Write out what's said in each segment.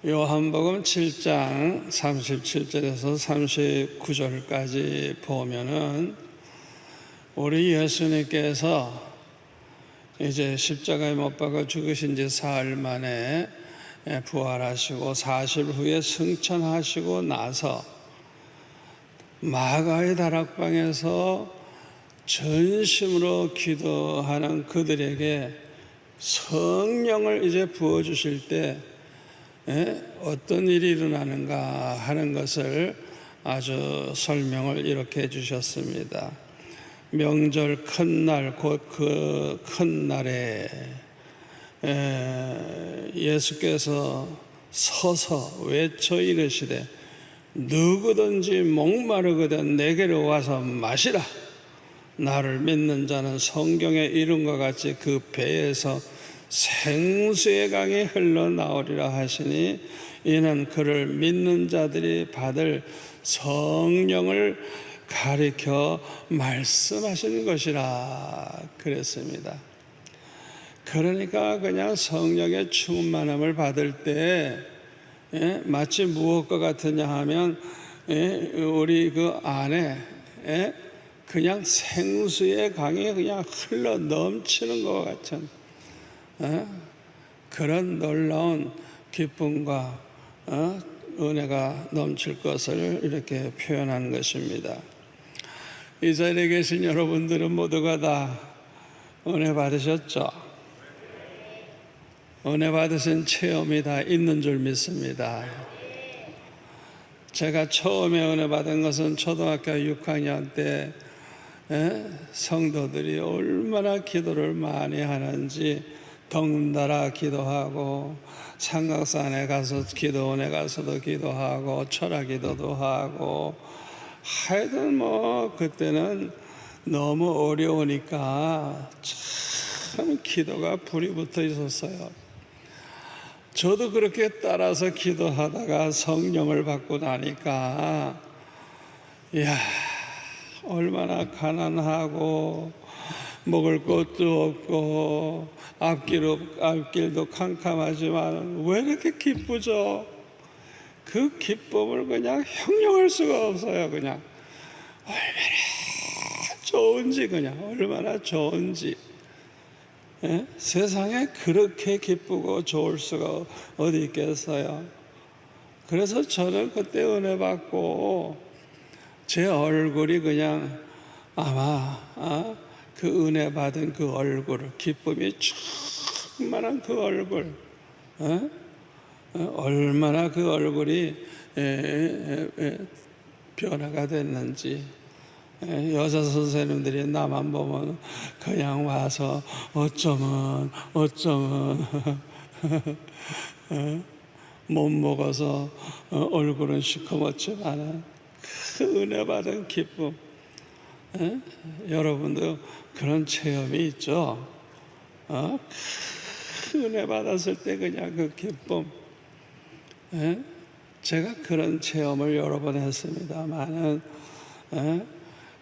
요한복음 7장 37절에서 39절까지 보면은 우리 예수님께서 이제 십자가에 못 박아 죽으신 지 사흘 만에 부활하시고 40일 후에 승천하시고 나서 마가의 다락방에서 전심으로 기도하는 그들에게 성령을 이제 부어주실 때 어떤 일이 일어나는가 하는 것을 아주 설명을 이렇게 해주셨습니다. 명절 큰 날, 곧 그 큰 날에 예수께서 서서 외쳐 이르시되 누구든지 목마르거든 내게로 와서 마시라. 나를 믿는 자는 성경에 이룬 것 같이 그 배에서 생수의 강이 흘러나오리라 하시니 이는 그를 믿는 자들이 받을 성령을 가리켜 말씀하신 것이라 그랬습니다. 그러니까 그냥 성령의 충만함을 받을 때 마치 무엇과 같으냐 하면 우리 그 안에 그냥 생수의 강이 그냥 흘러 넘치는 것 같은 그런 놀라운 기쁨과 은혜가 넘칠 것을 이렇게 표현한 것입니다. 이 자리에 계신 여러분들은 모두가 다 은혜 받으셨죠? 은혜 받으신 체험이 다 있는 줄 믿습니다. 제가 처음에 은혜 받은 것은 초등학교 6학년 때 성도들이 얼마나 기도를 많이 하는지 덩달아 기도하고 삼각산에 가서 기도원에 가서도 기도하고 철학기도도 하고 하여튼 그때는 너무 어려우니까 참 기도가 불이 붙어 있었어요. 저도 그렇게 따라서 기도하다가 성령을 받고 나니까 이야 얼마나 가난하고 먹을 것도 없고 앞길도 캄캄하지만 왜 이렇게 기쁘죠? 그 기쁨을 그냥 형용할 수가 없어요. 그냥 얼마나 좋은지 얼마나 좋은지 세상에 그렇게 기쁘고 좋을 수가 어디 있겠어요. 그래서 저는 그때 은혜 받고 제 얼굴이 그냥 아마 그 은혜 받은 그 얼굴, 기쁨이 충만한 그 얼굴, 얼마나 그 얼굴이 변화가 됐는지. 여자 선생님들이 나만 보면 그냥 와서 어쩌면 못 먹어서 얼굴은 시커멓지만 그 은혜 받은 기쁨, 여러분도 그런 체험이 있죠? 그 은혜 받았을 때 그냥 그 기쁨, 제가 그런 체험을 여러 번 했습니다만은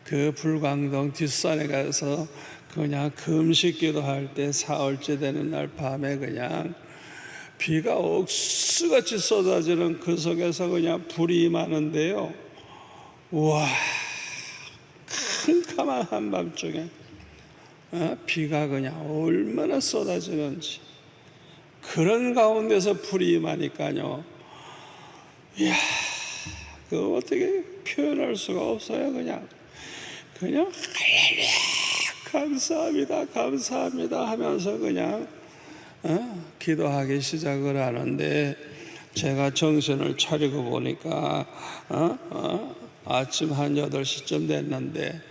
그 불광동 뒷산에 가서 그냥 금식 기도할 때 사흘째 되는 날 밤에 그냥 비가 억수같이 쏟아지는 그 속에서 그냥 불이 임하는데요. 와, 캄캄한 한밤중에 비가 그냥 얼마나 쏟아지는지 그런 가운데서 불이 임하니까요. 이야, 그거 어떻게 표현할 수가 없어요. 그냥 감사합니다 하면서 그냥 기도하기 시작을 하는데 제가 정신을 차리고 보니까 아침 한 8시쯤 됐는데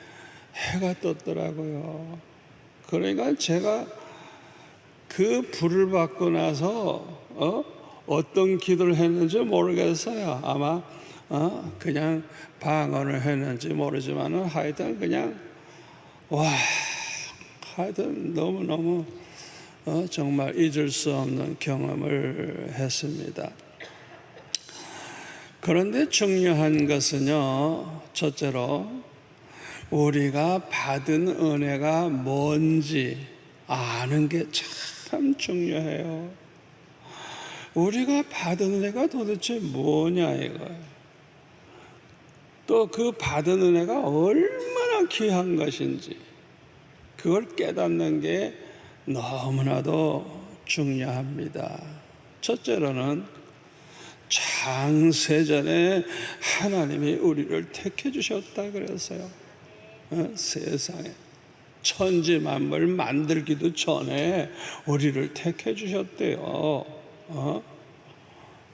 해가 떴더라고요. 그러니까 제가 그 불을 받고 나서 어떤 기도를 했는지 모르겠어요. 아마 그냥 방언을 했는지 모르지만은 하여튼 그냥 하여튼 너무너무 정말 잊을 수 없는 경험을 했습니다. 그런데 중요한 것은요, 첫째로 우리가 받은 은혜가 뭔지 아는 게 참 중요해요. 우리가 받은 은혜가 도대체 뭐냐 이거예요. 또 그 받은 은혜가 얼마나 귀한 것인지 그걸 깨닫는 게 너무나도 중요합니다. 첫째로는 창세전에 하나님이 우리를 택해 주셨다 그랬어요. 세상에 천지 만물 만들기도 전에 우리를 택해 주셨대요.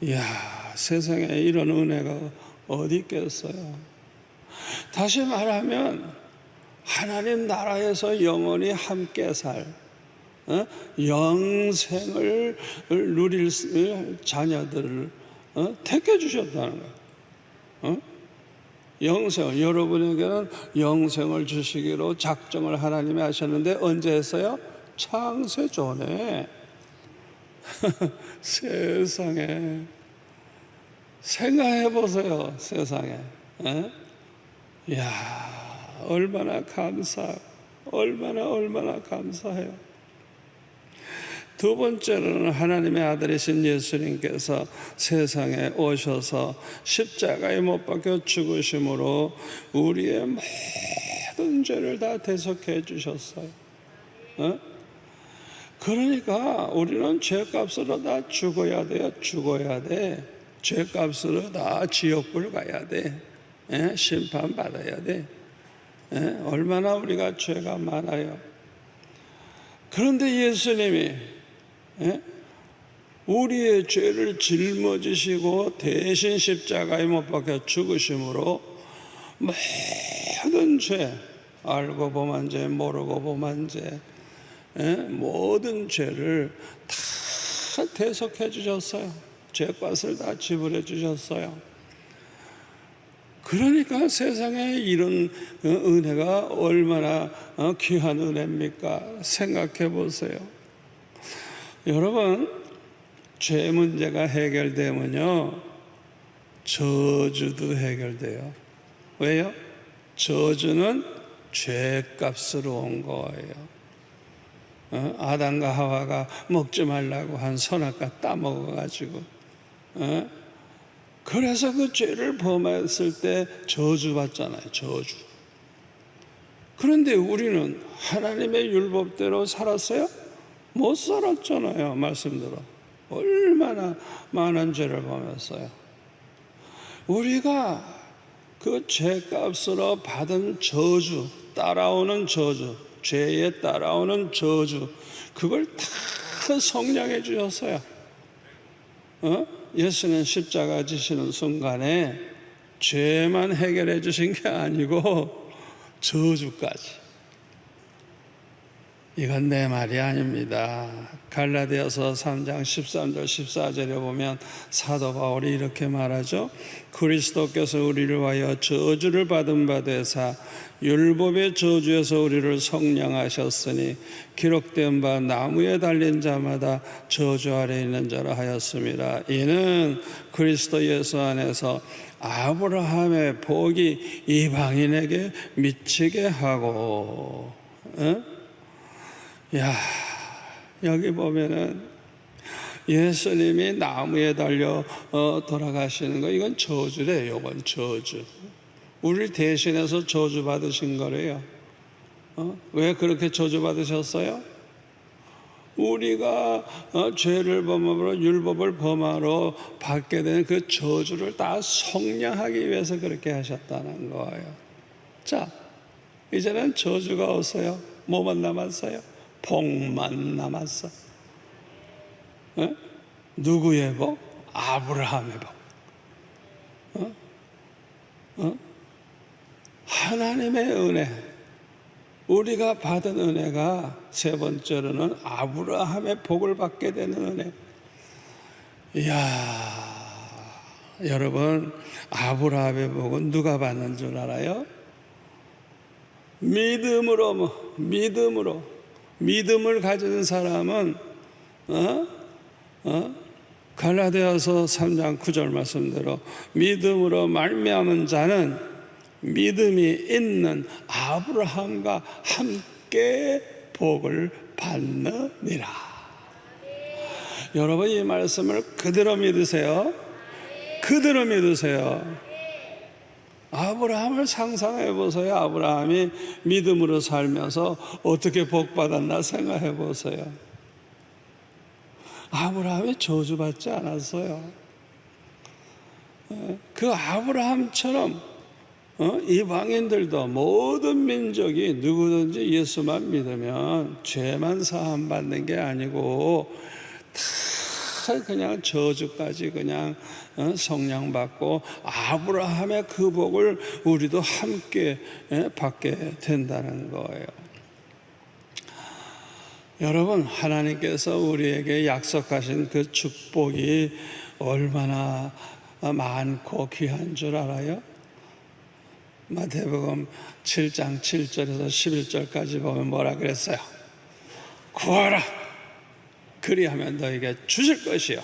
이야, 세상에 이런 은혜가 어디 있겠어요. 다시 말하면 하나님 나라에서 영원히 함께 살 영생을 누릴 자녀들을 택해 주셨다는 거예요. 영생을, 여러분에게는 영생을 주시기로 작정을 하나님이 하셨는데 언제 했어요? 창세 전에. 세상에 생각해 보세요. 세상에. 이야, 얼마나 얼마나 감사해요. 두 번째로는 하나님의 아들이신 예수님께서 세상에 오셔서 십자가에 못 박혀 죽으심으로 우리의 모든 죄를 다 대속해 주셨어요. 그러니까 우리는 죄값으로 다 죽어야 돼요. 죽어야 돼. 죄값으로 다 지옥불 가야 돼. 심판받아야 돼. 얼마나 우리가 죄가 많아요. 그런데 예수님이 우리의 죄를 짊어지시고 대신 십자가에 못 박혀 죽으심으로 모든 죄, 알고 범한 죄, 모르고 범한 죄, 모든 죄를 다 대속해 주셨어요. 죄값을 다 지불해 주셨어요. 그러니까 세상에 이런 은혜가 얼마나 귀한 은혜입니까? 생각해 보세요. 여러분, 죄 문제가 해결되면요 저주도 해결돼요. 왜요? 저주는 죄값으로 온 거예요. 아담과 하와가 먹지 말라고 한 선악과 따먹어가지고 그래서 그 죄를 범했을 때 저주받잖아요. 저주. 그런데 우리는 하나님의 율법대로 살았어요? 못 살았잖아요. 말씀대로 얼마나 많은 죄를 범했어요. 우리가 그 죄값으로 받은 저주, 따라오는 저주, 죄에 따라오는 저주, 그걸 다 성량해 주셨어요. 예수는 십자가 지시는 순간에 죄만 해결해 주신 게 아니고 저주까지. 이건 내 말이 아닙니다. 갈라디아서 3장 13절 14절에 보면 사도 바울이 이렇게 말하죠. 그리스도께서 우리를 위하여 저주를 받은 바 되사 율법의 저주에서 우리를 속량하셨으니 기록된 바 나무에 달린 자마다 저주 아래 있는 자라 하였습니다. 이는 그리스도 예수 안에서 아브라함의 복이 이방인에게 미치게 하고 야, 여기 보면은 예수님이 나무에 달려 돌아가시는 거, 이건 저주래요. 이건 저주. 우리를 대신해서 저주 받으신 거래요. 왜 그렇게 저주 받으셨어요? 우리가 죄를 범함으로 율법을 범하러 받게 되는 그 저주를 다 속량하기 위해서 그렇게 하셨다는 거예요. 자, 이제는 저주가 없어요. 뭐만 남았어요? 복만 남았어. 누구의 복? 아브라함의 복. 하나님의 은혜, 우리가 받은 은혜가 세 번째로는 아브라함의 복을 받게 되는 은혜. 이야, 여러분, 아브라함의 복은 누가 받는 줄 알아요? 믿음을 가진 사람은 갈라디아서 3장 9절 말씀대로 믿음으로 말미암은 자는 믿음이 있는 아브라함과 함께 복을 받느니라. 여러분 이 말씀을 그대로 믿으세요. 그대로 믿으세요. 아브라함을 상상해 보세요. 아브라함이 믿음으로 살면서 어떻게 복받았나 생각해 보세요. 아브라함이 저주받지 않았어요. 그 아브라함처럼 이방인들도 모든 민족이 누구든지 예수만 믿으면 죄만 사함 받는 게 아니고 다 그냥 저주까지 그냥 성령 받고 아브라함의 그 복을 우리도 함께 받게 된다는 거예요. 여러분, 하나님께서 우리에게 약속하신 그 축복이 얼마나 많고 귀한 줄 알아요? 마태복음 7장 7절에서 11절까지 보면 뭐라 그랬어요? 구하라, 그리하면 너에게 주실 것이요,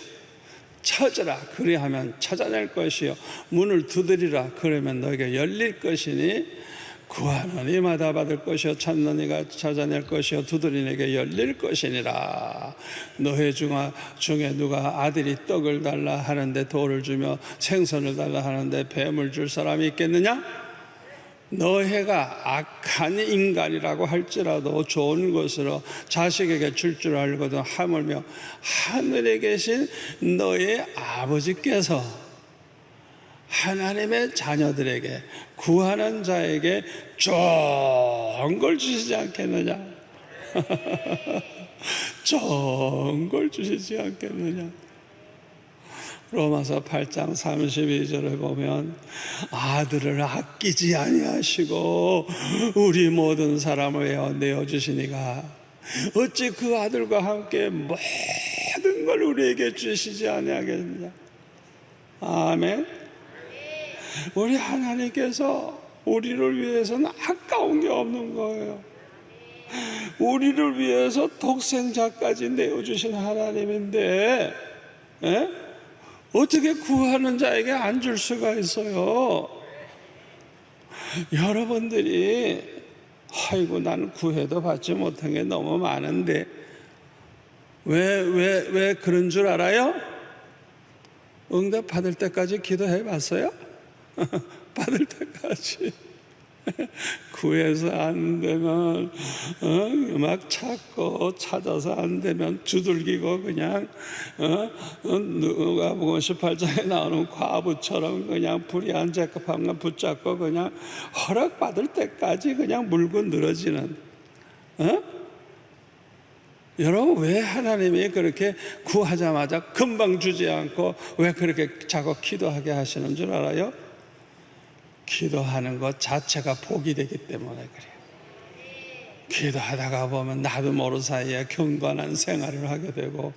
찾으라, 그리하면 찾아낼 것이요, 문을 두드리라, 그러면 너에게 열릴 것이니 구하는 이마다 받을 것이요, 찾는 이가 찾아낼 것이요, 두드리는 이에게 열릴 것이니라. 너희 중에 누가 아들이 떡을 달라 하는데 돌을 주며 생선을 달라 하는데 뱀을 줄 사람이 있겠느냐? 너희가 악한 인간이라고 할지라도 좋은 것으로 자식에게 줄 줄 알거든 하물며 하늘에 계신 너희 아버지께서 하나님의 자녀들에게 구하는 자에게 좋은 걸 주시지 않겠느냐? 좋은 걸 주시지 않겠느냐? 로마서 8장 32절에 보면 아들을 아끼지 아니하시고 우리 모든 사람을 애원내어 주시니가 어찌 그 아들과 함께 모든 걸 우리에게 주시지 아니하겠느냐? 아멘. 우리 하나님께서 우리를 위해서는 아까운 게 없는 거예요. 우리를 위해서 독생자까지 내어주신 하나님인데 어떻게 구하는 자에게 안 줄 수가 있어요? 여러분들이 아이고 난 구해도 받지 못한 게 너무 많은데 왜 그런 줄 알아요? 응답 받을 때까지 기도해 봤어요? 받을 때까지 구해서 안 되면 막 찾고 찾아서 안 되면 두들기고 그냥 누가복음 18장에 나오는 과부처럼 그냥 불의한 죄값함과 붙잡고 그냥 허락받을 때까지 그냥 물고 늘어지는 여러분 왜 하나님이 그렇게 구하자마자 금방 주지 않고 왜 그렇게 자꾸 기도하게 하시는 줄 알아요? 기도하는 것 자체가 복이 되기 때문에 그래요. 기도하다가 보면 나도 모르는 사이에 경건한 생활을 하게 되고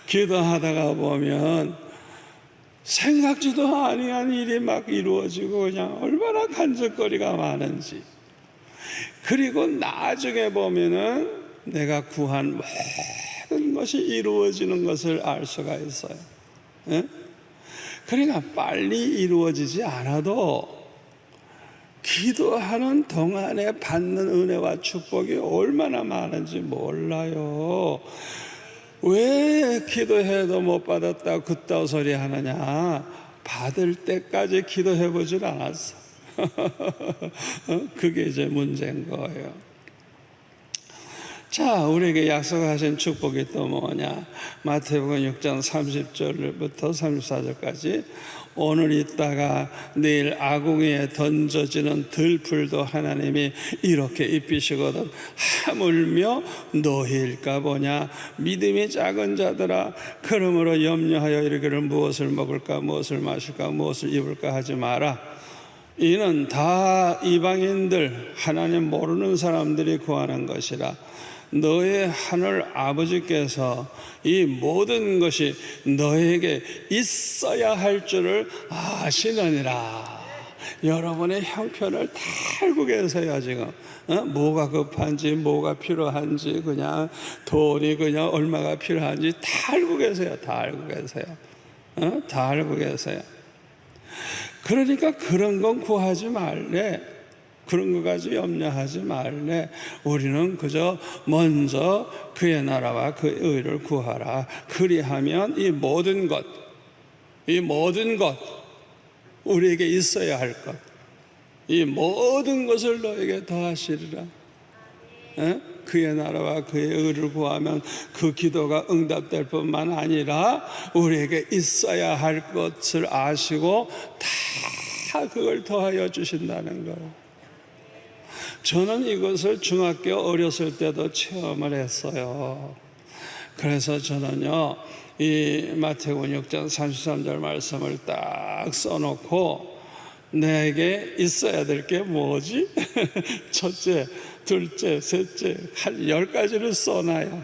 기도하다가 보면 생각지도 아니한 일이 막 이루어지고 그냥 얼마나 간절거리가 많은지. 그리고 나중에 보면은 내가 구한 모든 것이 이루어지는 것을 알 수가 있어요. 그러니까 빨리 이루어지지 않아도 기도하는 동안에 받는 은혜와 축복이 얼마나 많은지 몰라요. 왜 기도해도 못 받았다 그따위 소리 하느냐? 받을 때까지 기도해 보질 않았어. 그게 이제 문제인 거예요. 자, 우리에게 약속하신 축복이 또 뭐냐? 마태복음 6장 30절부터 34절까지 오늘 있다가 내일 아궁이에 던져지는 들풀도 하나님이 이렇게 입히시거든 하물며 너희일까 보냐? 믿음이 작은 자들아, 그러므로 염려하여 이르기를 무엇을 먹을까 무엇을 마실까 무엇을 입을까 하지 마라. 이는 다 이방인들 하나님 모르는 사람들이 구하는 것이라. 너의 하늘 아버지께서 이 모든 것이 너에게 있어야 할 줄을 아시느니라. 여러분의 형편을 다 알고 계세요 지금. 뭐가 급한지 뭐가 필요한지 그냥 돈이 그냥 얼마가 필요한지 다 알고 계세요. 다 알고 계세요. 다 알고 계세요. 그러니까 그런 건 구하지 말래. 그런 거 가지고 염려하지 말래. 우리는 그저 먼저 그의 나라와 그의 의를 구하라. 그리하면 이 모든 것, 우리에게 있어야 할 것, 이 모든 것을 너에게 더하시리라. 그의 나라와 그의 의를 구하면 그 기도가 응답될 뿐만 아니라 우리에게 있어야 할 것을 아시고 다 그걸 더하여 주신다는 거예요. 저는 이것을 중학교 어렸을 때도 체험을 했어요. 그래서 저는요, 이 마태복음 6장 33절 말씀을 딱 써놓고 내게 있어야 될 게 뭐지? 첫째, 둘째, 셋째, 한 10가지를 써놔요.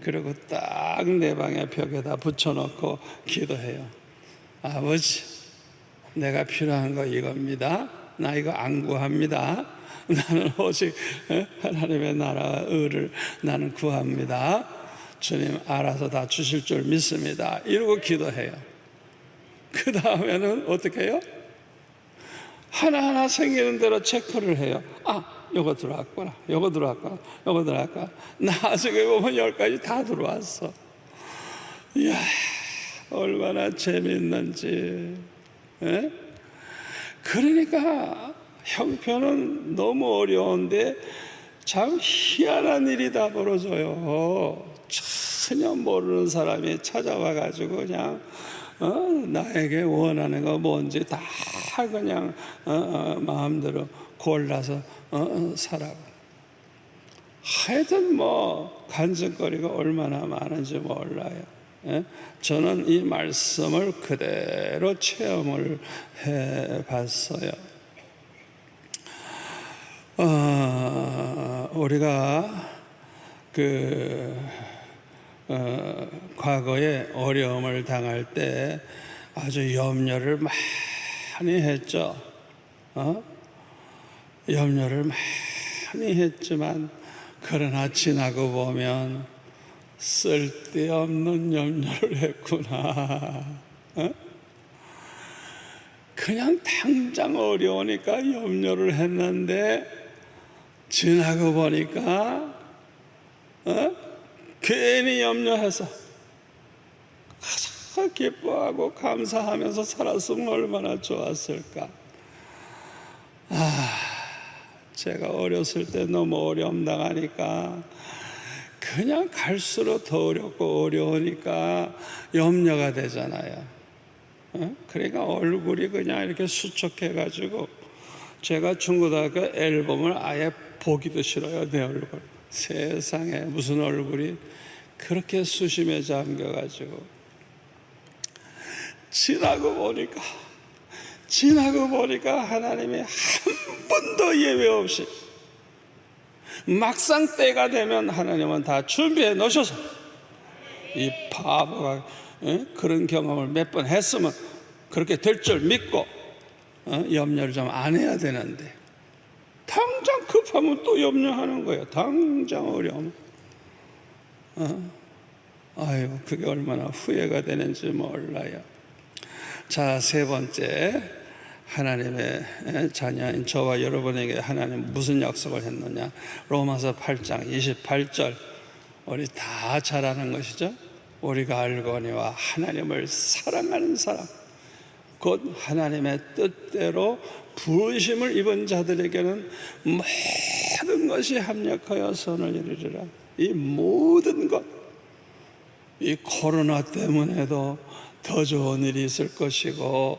그리고 딱 내 방의 벽에다 붙여놓고 기도해요. 아버지, 내가 필요한 거 이겁니다. 나 이거 안 구합니다. 나는 오직 하나님의 나라와 의를 나는 구합니다. 주님 알아서 다 주실 줄 믿습니다. 이러고 기도해요. 그 다음에는 어떻게 해요? 하나하나 생기는 대로 체크를 해요. 요거 들어왔구나, 요거 들어왔구나, 요거 들어왔구나. 나중에 보면 10가지 다 들어왔어. 이야, 얼마나 재밌는지. 그러니까 형편은 너무 어려운데 참 희한한 일이 다 벌어져요. 전혀 모르는 사람이 찾아와 가지고 그냥 나에게 원하는 거 뭔지 다 그냥 마음대로 골라서 사라고. 하여튼 뭐 간증거리가 얼마나 많은지 몰라요. 저는 이 말씀을 그대로 체험을 해봤어요. 우리가 과거에 어려움을 당할 때 아주 염려를 많이 했죠. 염려를 많이 했지만 그러나 지나고 보면 쓸데없는 염려를 했구나. 그냥 당장 어려우니까 염려를 했는데 지나고 보니까 괜히 염려해서 가장 기뻐하고 감사하면서 살았으면 얼마나 좋았을까. 제가 어렸을 때 너무 어려움 당하니까 그냥 갈수록 더 어렵고 어려우니까 염려가 되잖아요. 그러니까 얼굴이 그냥 이렇게 수척해가지고 제가 중고등학교 앨범을 아예 보기도 싫어요. 내 얼굴. 세상에 무슨 얼굴이 그렇게 수심에 잠겨가지고. 지나고 보니까 하나님이 한 번도 예외 없이 막상 때가 되면 하나님은 다 준비해 놓으셔서 이 바보가 그런 경험을 몇 번 했으면 그렇게 될 줄 믿고 염려를 좀 안 해야 되는데 당장 급하면 또 염려하는 거예요. 당장 어려우면. 아유, 그게 얼마나 후회가 되는지 몰라요. 자, 세 번째, 하나님의 자녀인 저와 여러분에게 하나님 무슨 약속을 했느냐? 로마서 8장 28절, 우리 다 잘 아는 것이죠. 우리가 알거니와 하나님을 사랑하는 사람, 곧 하나님의 뜻대로 부르심을 입은 자들에게는 모든 것이 합력하여 선을 이루리라. 이 모든 것, 이 코로나 때문에도 더 좋은 일이 있을 것이고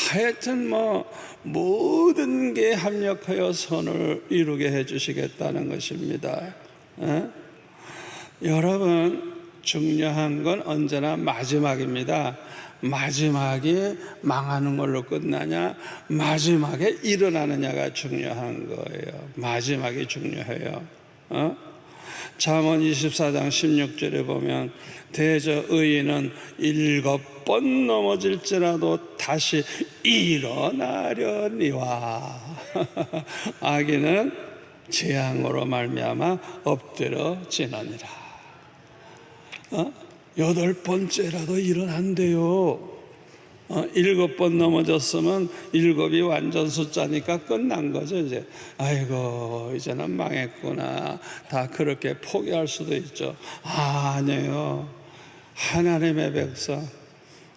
하여튼 모든 게 합력하여 선을 이루게 해주시겠다는 것입니다. 여러분, 중요한 건 언제나 마지막입니다. 마지막이 망하는 걸로 끝나냐, 마지막에 일어나느냐가 중요한 거예요. 마지막이 중요해요. 잠언 24장 16절에 보면 대저 의인은 7번 넘어질지라도 다시 일어나려니와 악인은 재앙으로 말미암아 엎드러지느니라. 8번째라도 일어난대요. 7번 넘어졌으면 7이 완전 숫자니까 끝난 거죠. 이제 아이고 이제는 망했구나, 다 그렇게 포기할 수도 있죠. 아니에요. 하나님의 백성,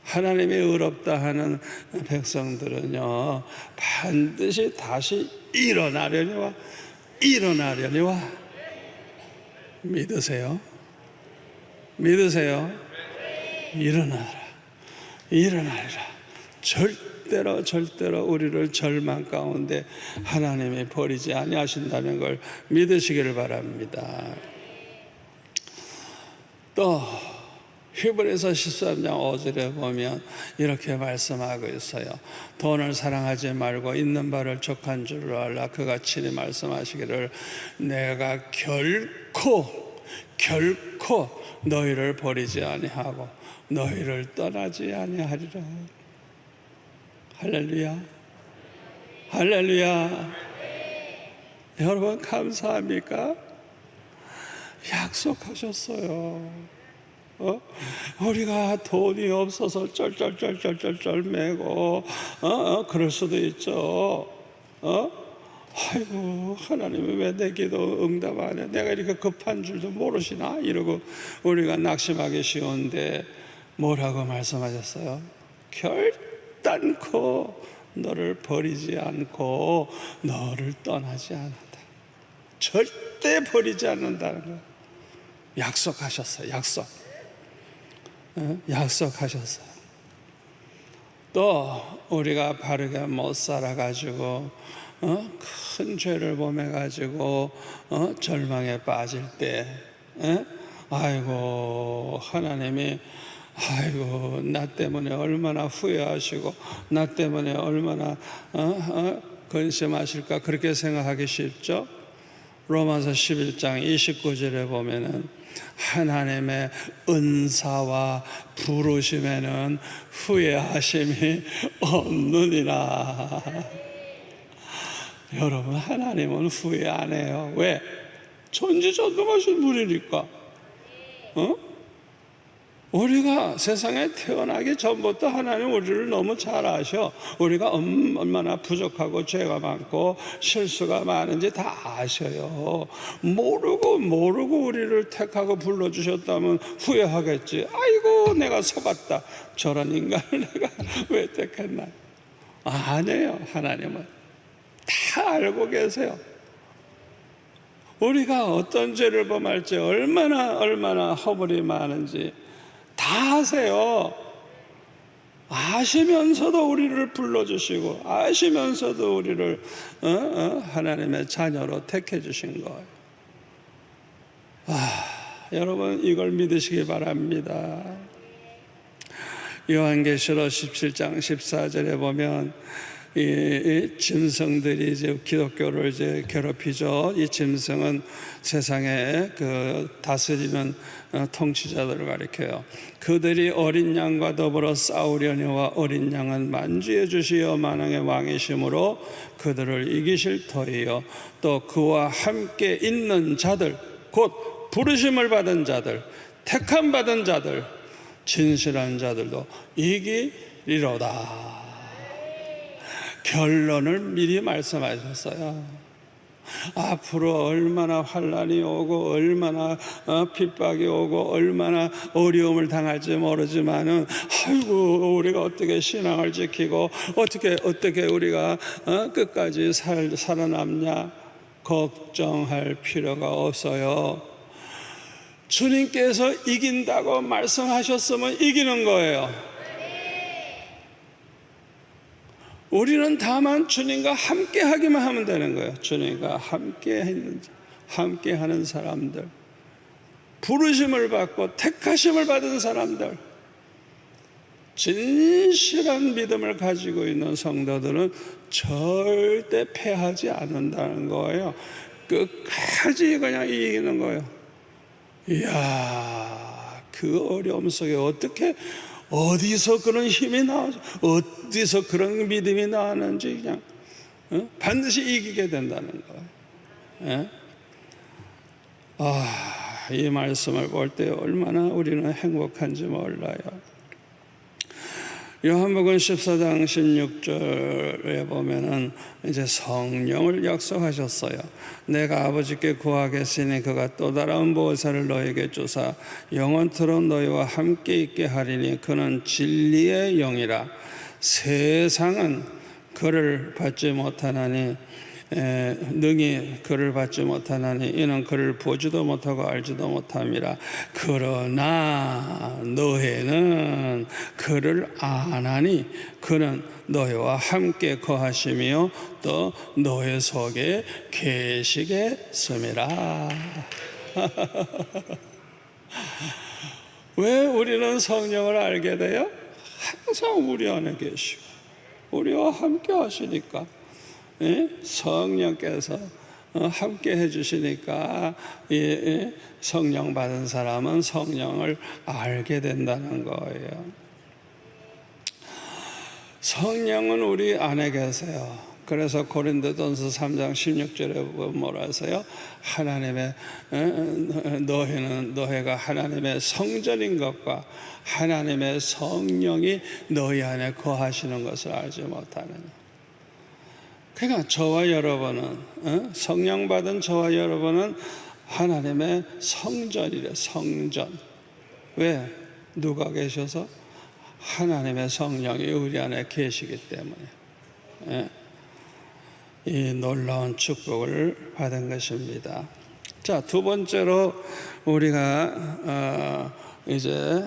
하나님이 의롭다 하는 백성들은요, 반드시 다시 일어나려니와 믿으세요? 믿으세요? 일어나리라. 절대로 우리를 절망 가운데 하나님이 버리지 아니하신다는 걸 믿으시기를 바랍니다. 또 히브리서 13장 5절에 보면 이렇게 말씀하고 있어요. 돈을 사랑하지 말고 있는 바를 족한 줄로 알라. 그가 친히 말씀하시기를 내가 결코 너희를 버리지 아니하고 너희를 떠나지 아니하리라. 할렐루야. 여러분 감사합니까? 약속하셨어요. 우리가 돈이 없어서 쩔쩔쩔쩔쩔 매고 그럴 수도 있죠. 아이고 하나님은 왜 내 기도 응답 안 해? 내가 이렇게 급한 줄도 모르시나? 이러고 우리가 낙심하기 쉬운데 뭐라고 말씀하셨어요? 결단코 너를 버리지 않고 너를 떠나지 않는다. 절대 버리지 않는다는 거예요. 약속하셨어요. 약속하셨어요. 또 우리가 바르게 못 살아가지고 큰 죄를 범해가지고 절망에 빠질 때 아이고 하나님이 아이고 나 때문에 얼마나 후회하시고 나 때문에 얼마나 근심하실까 그렇게 생각하기 쉽죠. 로마서 11장 29절에 보면은 하나님의 은사와 부르심에는 후회하심이 없느니라. 여러분 하나님은 후회 안 해요. 왜? 전지전능하신 분이니까. 우리가 세상에 태어나기 전부터 하나님 우리를 너무 잘 아셔. 우리가 얼마나 부족하고 죄가 많고 실수가 많은지 다 아셔요. 모르고 우리를 택하고 불러주셨다면 후회하겠지. 아이고 내가 속았다. 저런 인간을 내가 왜 택했나. 아니에요. 하나님은 다 알고 계세요. 우리가 어떤 죄를 범할지 얼마나 허물이 많은지 다 아세요. 아시면서도 우리를 불러주시고 아시면서도 우리를 하나님의 자녀로 택해 주신 거예요. 여러분 이걸 믿으시기 바랍니다. 요한계시록 17장 14절에 보면 이 짐승들이 이제 기독교를 이제 괴롭히죠. 이 짐승은 세상에 그 다스리는 통치자들을 가리켜요. 그들이 어린 양과 더불어 싸우려니와 어린 양은 만주해 주시어 만왕의 왕이심으로 그들을 이기실 터이요. 또 그와 함께 있는 자들, 곧 부르심을 받은 자들, 택함 받은 자들, 진실한 자들도 이기리로다. 결론을 미리 말씀하셨어요. 앞으로 얼마나 환난이 오고 얼마나 핍박이 오고 얼마나 어려움을 당할지 모르지만은 아이고 우리가 어떻게 신앙을 지키고 어떻게 우리가 끝까지 살아남냐 걱정할 필요가 없어요. 주님께서 이긴다고 말씀하셨으면 이기는 거예요. 우리는 다만 주님과 함께 하기만 하면 되는 거예요. 주님과 함께 하는 사람들, 부르심을 받고 택하심을 받은 사람들, 진실한 믿음을 가지고 있는 성도들은 절대 패하지 않는다는 거예요. 끝까지 그냥 이기는 거예요. 이야, 그 어려움 속에 어디서 그런 힘이 나오죠? 어디서 그런 믿음이 나왔는지 그냥 반드시 이기게 된다는 거예요. 이 말씀을 볼 때 얼마나 우리는 행복한지 몰라요. 요한복음 14장 16절에 보면은 이제 성령을 약속하셨어요. 내가 아버지께 구하겠으니 그가 또 다른 보혜사를 너에게 주사 영원토록 너희와 함께 있게 하리니 그는 진리의 영이라. 세상은 그를 받지 못하나니 능히 그를 받지 못하나니 이는 그를 보지도 못하고 알지도 못함이라. 그러나 너희는 그를 아나니 그는 너희와 함께 거하시며 또 너희 속에 계시겠음이라. 왜 우리는 성령을 알게 돼요? 항상 우리 안에 계시고 우리와 함께 하시니까. 성령께서 함께 해주시니까 성령 받은 사람은 성령을 알게 된다는 거예요. 성령은 우리 안에 계세요. 그래서 고린도전서 3장 16절에 보면 뭐라 하세요? 하나님의 너희가 하나님의 성전인 것과 하나님의 성령이 너희 안에 거하시는 것을 알지 못하느냐. 그러니까 저와 여러분은 성령 받은 저와 여러분은 하나님의 성전이래. 성전. 왜? 누가 계셔서? 하나님의 성령이 우리 안에 계시기 때문에 이 놀라운 축복을 받은 것입니다. 자, 두 번째로 우리가 이제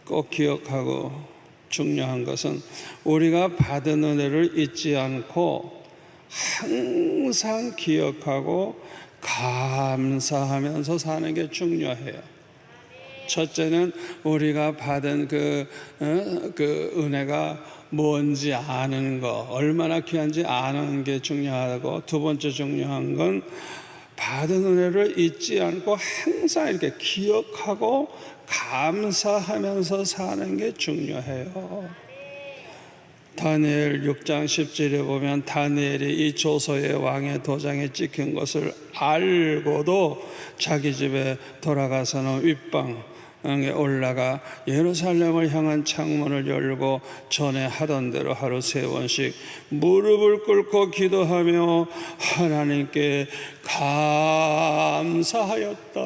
꼭 기억하고 중요한 것은 우리가 받은 은혜를 잊지 않고 항상 기억하고 감사하면서 사는 게 중요해요. 첫째는 우리가 받은 그 은혜가 뭔지 아는 거, 얼마나 귀한지 아는 게 중요하고, 두 번째 중요한 건 받은 은혜를 잊지 않고 항상 이렇게 기억하고 감사하면서 사는 게 중요해요. 다니엘 6장 10절에 보면 다니엘이 이 조서의 왕의 도장에 찍힌 것을 알고도 자기 집에 돌아가서는 윗방에 올라가 예루살렘을 향한 창문을 열고 전에 하던 대로 하루 3번씩 무릎을 꿇고 기도하며 하나님께 감사하였더라.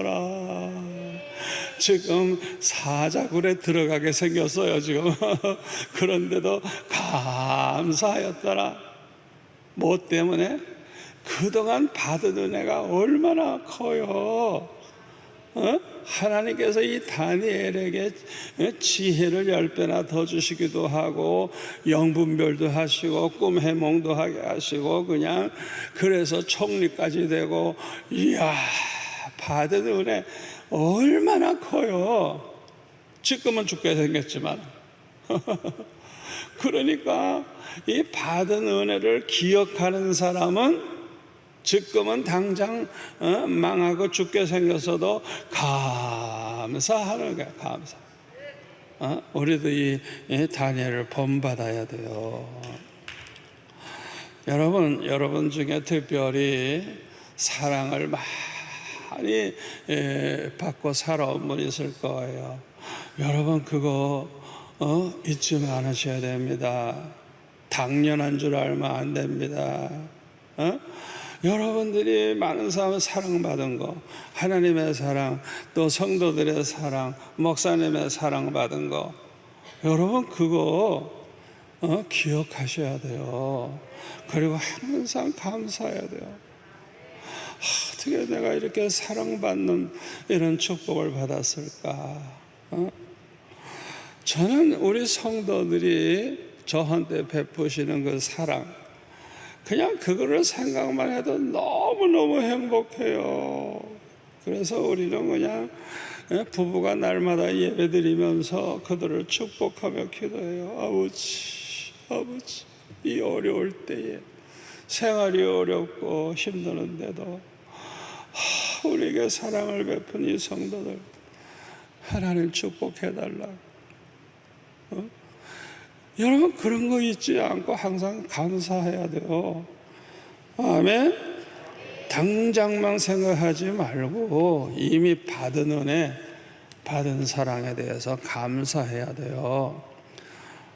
지금 사자굴에 들어가게 생겼어요 지금. 그런데도 감사하였더라. 뭐 때문에? 그동안 받은 은혜가 얼마나 커요. 하나님께서 이 다니엘에게 지혜를 10배나 더 주시기도 하고 영분별도 하시고 꿈 해몽도 하게 하시고 그냥 그래서 총리까지 되고, 이야, 받은 은혜 얼마나 커요. 지금은 죽게 생겼지만 그러니까 이 받은 은혜를 기억하는 사람은 지금은 당장 망하고 죽게 생겼어도 감사하는 거야. 감사. 우리도 이 다니엘을 본받아야 돼요. 여러분 중에 특별히 사랑을 많이 받고 살아온 분 있을 거예요. 여러분 그거 잊지 않으셔야 됩니다. 당연한 줄 알면 안 됩니다. 여러분들이 많은 사람을 사랑받은 거, 하나님의 사랑, 또 성도들의 사랑, 목사님의 사랑받은 거, 여러분 그거 기억하셔야 돼요. 그리고 항상 감사해야 돼요. 어떻게 내가 이렇게 사랑받는 이런 축복을 받았을까? 저는 우리 성도들이 저한테 베푸시는 그 사랑, 그냥 그거를 생각만 해도 너무너무 행복해요. 그래서 우리는 그냥 부부가 날마다 예배드리면서 그들을 축복하며 기도해요. 아버지, 이 어려울 때에 생활이 어렵고 힘드는데도 우리에게 사랑을 베푼 이 성도들 하나님 축복해달라고. 여러분 그런 거 잊지 않고 항상 감사해야 돼요. 아멘. 당장만 생각하지 말고 이미 받은 은혜 받은 사랑에 대해서 감사해야 돼요.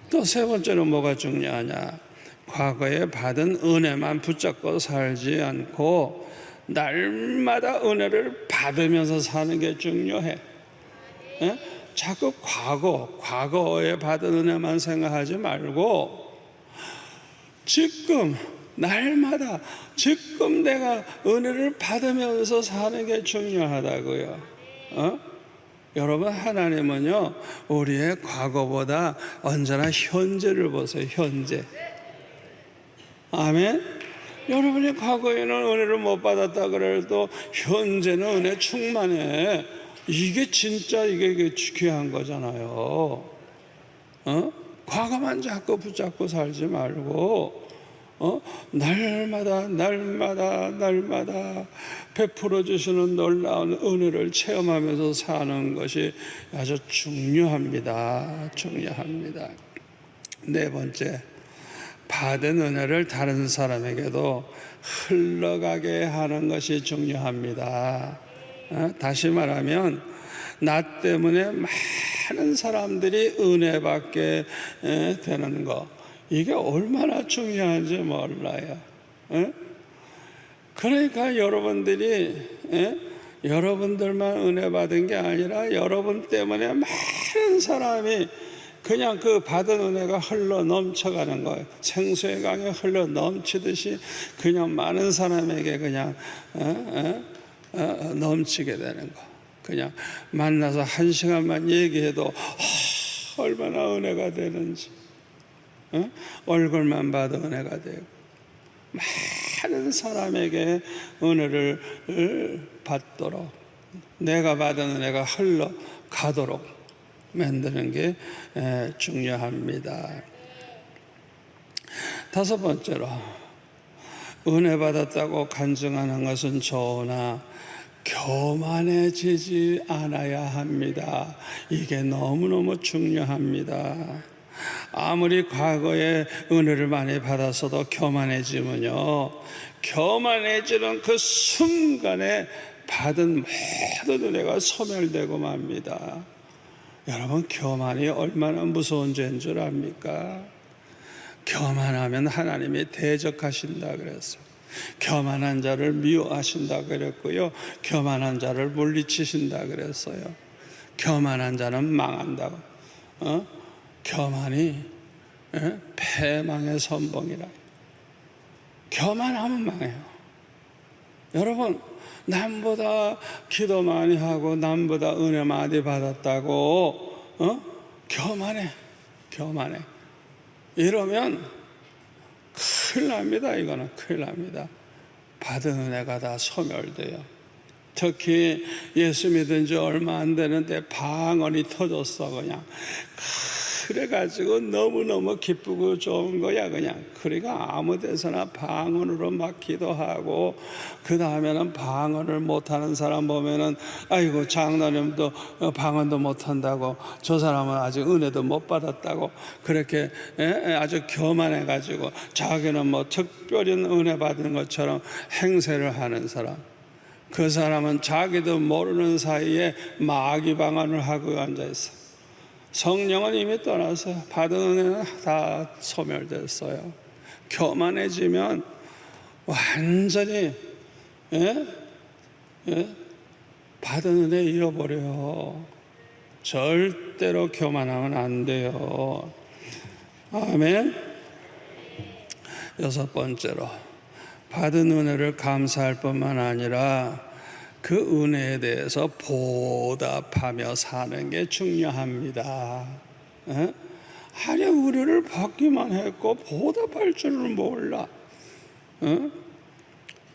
또 세 번째로 뭐가 중요하냐? 과거에 받은 은혜만 붙잡고 살지 않고 날마다 은혜를 받으면서 사는 게 중요해. 예? 자꾸 과거에 받은 은혜만 생각하지 말고 지금 날마다 지금 내가 은혜를 받으면서 사는 게 중요하다고요. 여러분, 하나님은요 우리의 과거보다 언제나 현재를 보세요. 현재. 아멘. 여러분이 과거에는 은혜를 못 받았다 그래도 현재는 은혜 충만해. 이게 진짜 이게 귀한 거잖아요. 과거만 자꾸 붙잡고 살지 말고 날마다 베풀어 주시는 놀라운 은혜를 체험하면서 사는 것이 아주 중요합니다. 네 번째, 받은 은혜를 다른 사람에게도 흘러가게 하는 것이 중요합니다. 다시 말하면 나 때문에 많은 사람들이 은혜 받게 되는 것, 이게 얼마나 중요한지 몰라요. 그러니까 여러분들이 여러분들만 은혜 받은 게 아니라 여러분 때문에 많은 사람이 그냥 그 받은 은혜가 흘러 넘쳐가는 거예요. 생수의 강에 흘러 넘치듯이 그냥 많은 사람에게 그냥 넘치게 되는 거. 그냥 만나서 1시간만 얘기해도 얼마나 은혜가 되는지, 얼굴만 봐도 은혜가 되고 많은 사람에게 은혜를 받도록, 내가 받은 은혜가 흘러가도록 만드는 게 중요합니다. 다섯 번째로, 은혜 받았다고 간증하는 것은 좋으나 교만해지지 않아야 합니다. 이게 너무너무 중요합니다. 아무리 과거에 은혜를 많이 받았어도 교만해지면요, 교만해지는 그 순간에 받은 모든 은혜가 소멸되고 맙니다. 여러분, 교만이 얼마나 무서운 죄인 줄 압니까? 교만하면 하나님이 대적하신다 그랬어요. 교만한 자를 미워하신다 그랬고요, 교만한 자를 물리치신다 그랬어요. 교만한 자는 망한다고. 교만이 패망의 선봉이라. 교만하면 망해요. 여러분, 남보다 기도 많이 하고 남보다 은혜 많이 받았다고 교만해. 이러면 큰일 납니다. 이거는 큰일 납니다. 받은 은혜가 다 소멸돼요. 특히 예수 믿은 지 얼마 안 되는데 방언이 터졌어. 그냥 그래가지고 너무너무 기쁘고 좋은 거야. 그냥 그러니까 아무 데서나 방언으로 막 기도하고, 그 다음에는 방언을 못하는 사람 보면은 아이고, 장로님도 방언도 못한다고, 저 사람은 아직 은혜도 못 받았다고, 그렇게 아주 교만해가지고 자기는 뭐 특별히 은혜 받은 것처럼 행세를 하는 사람, 그 사람은 자기도 모르는 사이에 마귀 방언을 하고 앉아있어. 성령은 이미 떠나서 받은 은혜는 다 소멸됐어요. 교만해지면 완전히 받은 은혜 잃어버려요. 절대로 교만하면 안 돼요. 아멘. 여섯 번째로, 받은 은혜를 감사할 뿐만 아니라 그 은혜에 대해서 보답하며 사는 게 중요합니다. 아니, 은혜를 받기만 했고 보답할 줄은 몰라.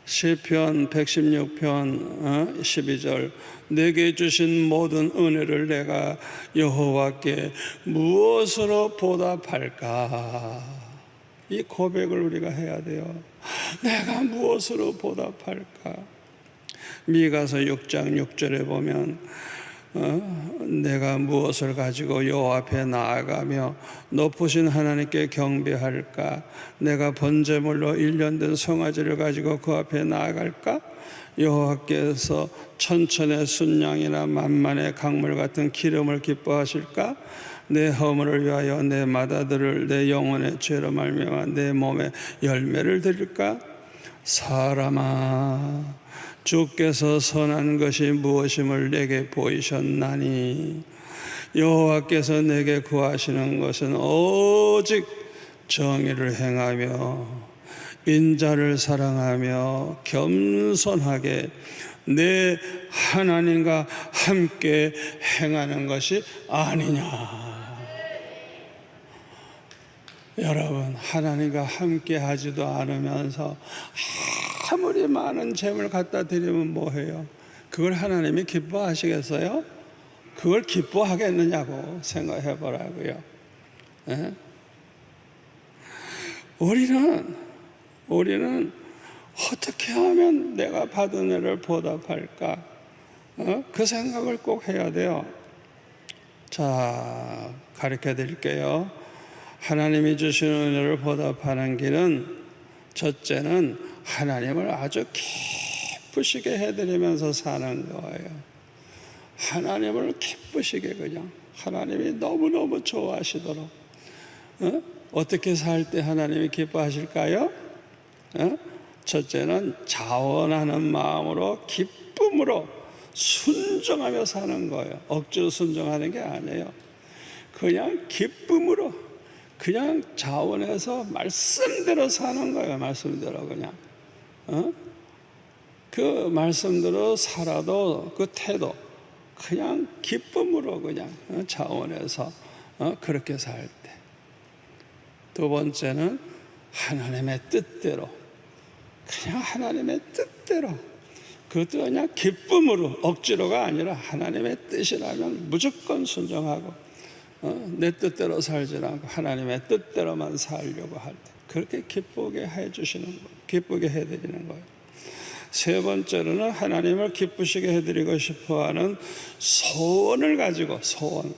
시편 116편 12절, 내게 주신 모든 은혜를 내가 여호와께 무엇으로 보답할까? 이 고백을 우리가 해야 돼요. 내가 무엇으로 보답할까? 미가서 6장 6절에 보면 내가 무엇을 가지고 여호와 앞에 나아가며 높으신 하나님께 경배할까? 내가 번제물로 1년 된 송아지를 가지고 그 앞에 나아갈까? 여호와께서 천천의 순양이나 만만의 강물 같은 기름을 기뻐하실까? 내 허물을 위하여 내 맏아들을 내 영혼의 죄로 말미암아 내 몸에 열매를 드릴까? 사람아, 주께서 선한 것이 무엇임을 내게 보이셨나니 여호와께서 내게 구하시는 것은 오직 정의를 행하며 인자를 사랑하며 겸손하게 내 하나님과 함께 행하는 것이 아니냐. 여러분, 하나님과 함께 하지도 않으면서 아무리 많은 재물 갖다 드리면 뭐해요? 그걸 하나님이 기뻐하시겠어요? 그걸 기뻐하겠느냐고 생각해 보라고요. 예? 우리는 어떻게 하면 내가 받은 애를 보답할까? 그 생각을 꼭 해야 돼요. 자, 가르쳐 드릴게요. 하나님이 주시는 은혜를 보답하는 길은, 첫째는 하나님을 아주 기쁘시게 해드리면서 사는 거예요. 하나님을 기쁘시게, 그냥 하나님이 너무너무 좋아하시도록. 어떻게 살 때 하나님이 기뻐하실까요? 첫째는 자원하는 마음으로 기쁨으로 순종하며 사는 거예요. 억지로 순종하는 게 아니에요. 그냥 기쁨으로, 그냥 자원해서 말씀대로 사는 거예요. 말씀대로 그냥. 그 말씀대로 살아도 그 태도, 그냥 기쁨으로 그냥 자원해서 그렇게 살 때. 두 번째는 하나님의 뜻대로, 그냥 하나님의 뜻대로, 그것도 그냥 기쁨으로, 억지로가 아니라 하나님의 뜻이라면 무조건 순종하고 내 뜻대로 살지 않고 하나님의 뜻대로만 살려고 할 때 그렇게 기쁘게 해주시는 거예요. 기쁘게 해드리는 거예요. 세 번째로는 하나님을 기쁘시게 해드리고 싶어하는 소원을 가지고, 소원,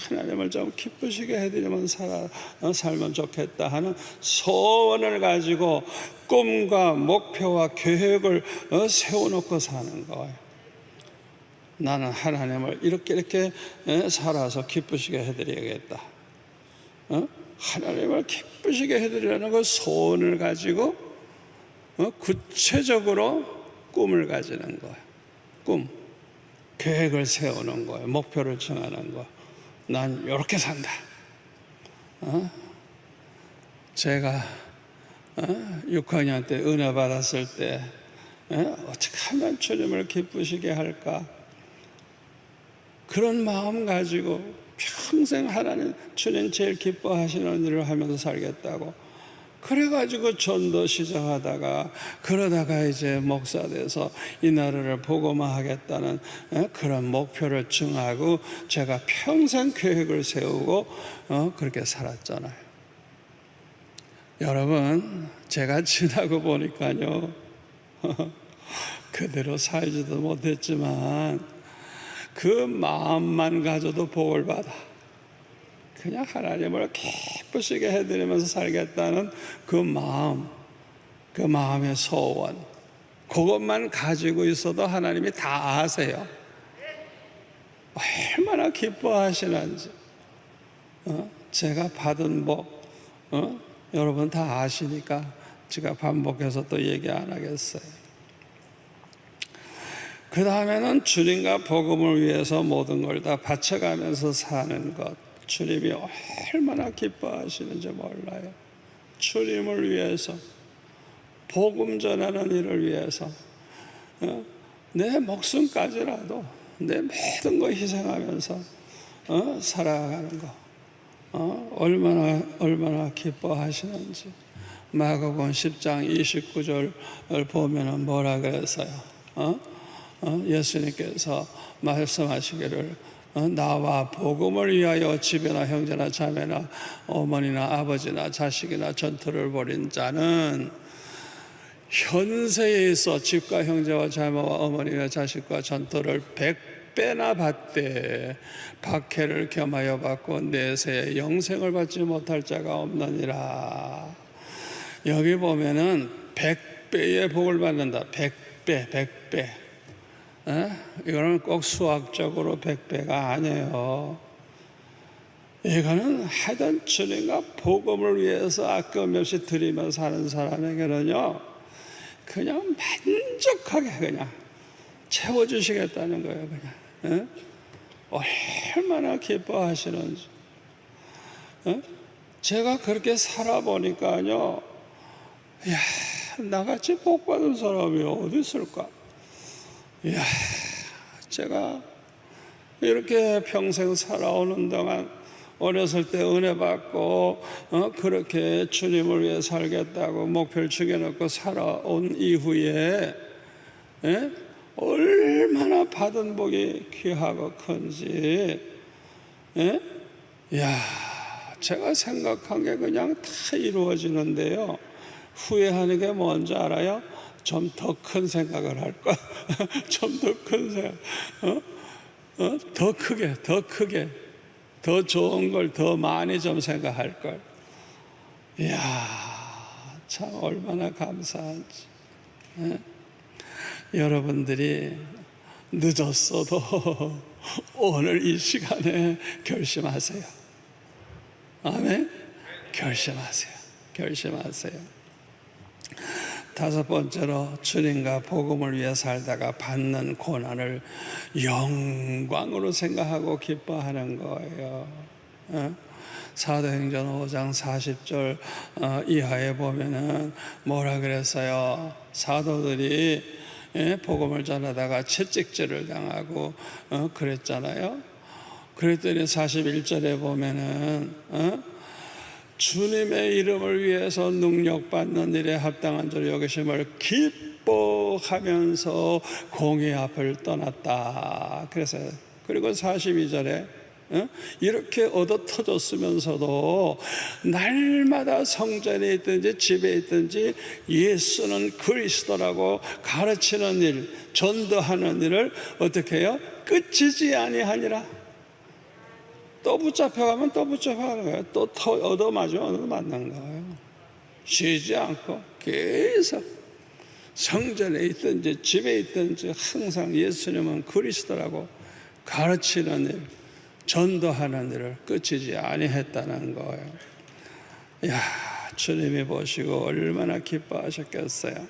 하나님을 좀 기쁘시게 해드리면 살면 좋겠다 하는 소원을 가지고 꿈과 목표와 계획을 세워놓고 사는 거예요. 나는 하나님을 이렇게 살아서 기쁘시게 해드려야겠다. 하나님을 기쁘시게 해드리려는 그 소원을 가지고 구체적으로 꿈을 가지는 거예요. 꿈, 계획을 세우는 거예요. 목표를 정하는 거예요. 난 이렇게 산다. 제가 6학년 때 은혜 받았을 때 어떻게 하면 주님을 기쁘시게 할까? 그런 마음 가지고 평생 하나님, 주님 제일 기뻐하시는 일을 하면서 살겠다고 그래가지고 전도 시작하다가, 그러다가 이제 목사 돼서 이 나라를 복음화하겠다는 그런 목표를 정하고 제가 평생 계획을 세우고 그렇게 살았잖아요. 여러분, 제가 지나고 보니까요 그대로 살지도 못했지만 그 마음만 가져도 복을 받아. 그냥 하나님을 기쁘시게 해드리면서 살겠다는 그 마음, 그 마음의 소원, 그것만 가지고 있어도 하나님이 다 아세요. 얼마나 기뻐하시는지. 제가 받은 복, 여러분 다 아시니까 제가 반복해서 또 얘기 안 하겠어요. 그 다음에는 주님과 복음을 위해서 모든 걸 다 바쳐가면서 사는 것. 주님이 얼마나 기뻐하시는지 몰라요. 주님을 위해서, 복음 전하는 일을 위해서 내 목숨까지라도 내 모든 걸 희생하면서 살아가는 거 얼마나 기뻐하시는지. 마가복음 10장 29절 보면은 뭐라 그랬어요? 예수님께서 말씀하시기를 나와 복음을 위하여 집이나 형제나 자매나 어머니나 아버지나 자식이나 전투를 벌인 자는 현세에 있어 집과 형제와 자매와 어머니와 자식과 전투를 100배나 받되 박해를 겸하여 받고 내세에 영생을 받지 못할 자가 없느니라. 여기 보면은 100배의 복을 받는다. 100배. 이거는 꼭 수학적으로 100배가 아니에요. 이거는 하여튼 주님과 복음을 위해서 아낌없이 드리며 사는 사람에게는요, 그냥 만족하게 그냥 채워주시겠다는 거예요. 그냥 얼마나 기뻐하시는지. 제가 그렇게 살아보니까요, 이야, 나같이 복받은 사람이 어디 있을까? 이야, 제가 이렇게 평생 살아오는 동안 어렸을 때 은혜 받고 그렇게 주님을 위해 살겠다고 목표를 정해놓고 살아온 이후에 얼마나 받은 복이 귀하고 큰지, 이야, 제가 생각한 게 그냥 다 이루어지는데요. 후회하는 게 뭔지 알아요? 좀 더 큰 생각을 할 걸. 좀 더 큰 생각. 더 크게, 더 좋은 걸 더 많이 좀 생각할 걸. 이야, 참 얼마나 감사한지. 여러분들이 늦었어도 오늘 이 시간에 결심하세요. 아멘. 결심하세요. 다섯 번째로, 주님과 복음을 위해 살다가 받는 고난을 영광으로 생각하고 기뻐하는 거예요. 사도행전 5장 40절 이하에 보면은 뭐라 그랬어요? 사도들이 복음을 전하다가 채찍질을 당하고 그랬잖아요. 그랬더니 41절에 보면은 주님의 이름을 위해서 능력받는 일에 합당한 줄 여기심을 기뻐하면서 공의 앞을 떠났다. 그리고 42절에 이렇게 얻어 터졌으면서도 날마다 성전에 있든지 집에 있든지 예수는 그리스도라고 가르치는 일, 전도하는 일을 어떻게 해요? 끝이지 아니하니라. 또 붙잡혀가면 또 붙잡혀가는 거예요. 또 얻어맞으면 얻어맞는 거예요. 쉬지 않고 계속 성전에 있든지 집에 있든지 항상 예수님은 그리스도라고 가르치는 일, 전도하는 일을 끝이지 아니했다는 거예요. 이야, 주님이 보시고 얼마나 기뻐하셨겠어요.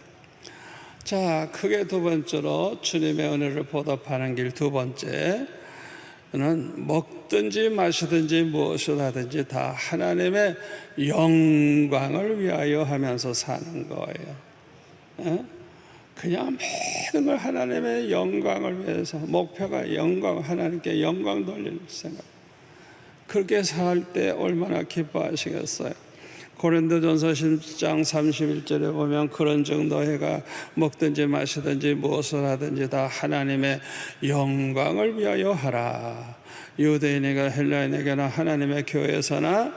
자, 크게 두 번째로 주님의 은혜를 보답하는 길 두 번째, 는 먹든지 마시든지 무엇을 하든지 다 하나님의 영광을 위하여 하면서 사는 거예요. 그냥 모든 걸 하나님의 영광을 위해서, 목표가 영광, 하나님께 영광 돌릴 생각. 그렇게 살 때 얼마나 기뻐하시겠어요. 고린도전서 10장 31절에 보면 그런즉 너희가 먹든지 마시든지 무엇을 하든지 다 하나님의 영광을 위하여 하라. 유대인에게 헬라인에게나 하나님의 교회에서나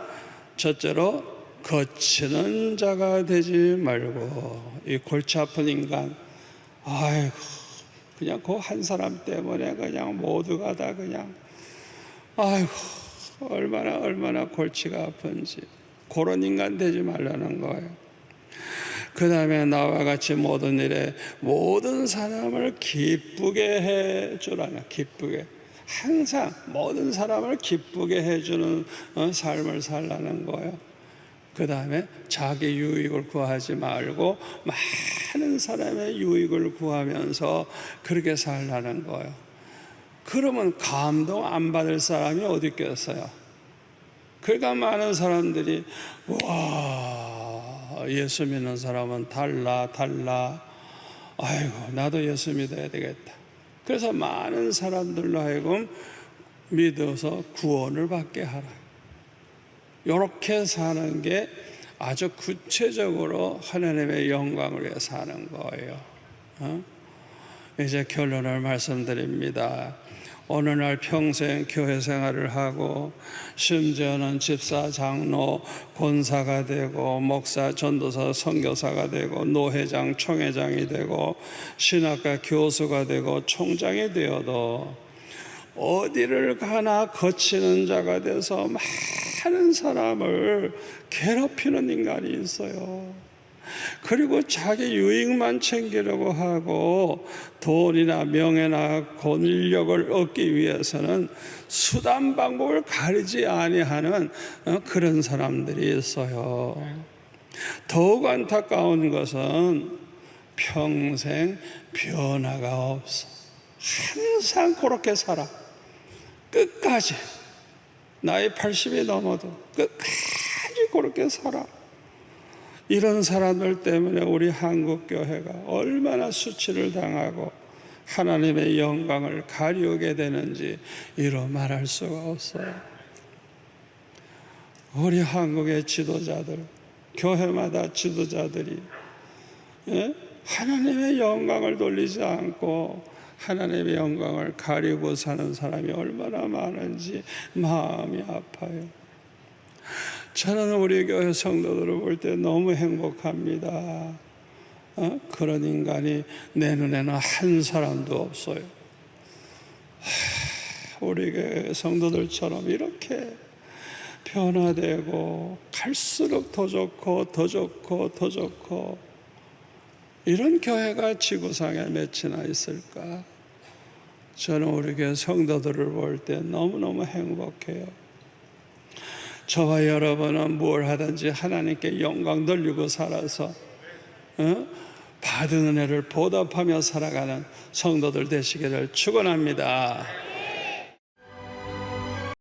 첫째로 거치는 자가 되지 말고, 이 골치 아픈 인간, 아이고 그냥 그 한 사람 때문에 그냥 모두가 다 그냥 아이고 얼마나 골치가 아픈지, 그런 인간 되지 말라는 거예요. 그 다음에 나와 같이 모든 일에 모든 사람을 기쁘게 해주라는, 기쁘게, 항상 모든 사람을 기쁘게 해주는 삶을 살라는 거예요. 그 다음에 자기 유익을 구하지 말고 많은 사람의 유익을 구하면서 그렇게 살라는 거예요. 그러면 감동 안 받을 사람이 어디 있겠어요? 그러니까 많은 사람들이 와, 예수 믿는 사람은 달라. 아이고 나도 예수 믿어야 되겠다. 그래서 많은 사람들로 하여금 믿어서 구원을 받게 하라. 이렇게 사는 게 아주 구체적으로 하나님의 영광을 위해 사는 거예요. 이제 결론을 말씀드립니다. 어느 날 평생 교회 생활을 하고 심지어는 집사, 장로, 권사가 되고 목사, 전도사, 선교사가 되고 노회장, 총회장이 되고 신학과 교수가 되고 총장이 되어도 어디를 가나 거치는 자가 돼서 많은 사람을 괴롭히는 인간이 있어요. 그리고 자기 유익만 챙기려고 하고 돈이나 명예나 권력을 얻기 위해서는 수단 방법을 가리지 아니하는 그런 사람들이 있어요. 더욱 안타까운 것은 평생 변화가 없어. 항상 그렇게 살아. 끝까지. 나이 80이 넘어도 끝까지 그렇게 살아. 이런 사람들 때문에 우리 한국교회가 얼마나 수치를 당하고 하나님의 영광을 가리우게 되는지 이루 말할 수가 없어요. 우리 한국의 지도자들, 교회마다 지도자들이 하나님의 영광을 돌리지 않고 하나님의 영광을 가리고 사는 사람이 얼마나 많은지 마음이 아파요. 저는 우리 교회 성도들을 볼 때 너무 행복합니다. 그런 인간이 내 눈에는 한 사람도 없어요. 우리 교회 성도들처럼 이렇게 변화되고 갈수록 더 좋고 더 좋고 더 좋고 이런 교회가 지구상에 몇이나 있을까? 저는 우리 교회 성도들을 볼 때 너무너무 행복해요. 저와 여러분은 뭘 하든지 하나님께 영광 돌리고 살아서 받은 은혜를 보답하며 살아가는 성도들 되시기를 축원합니다.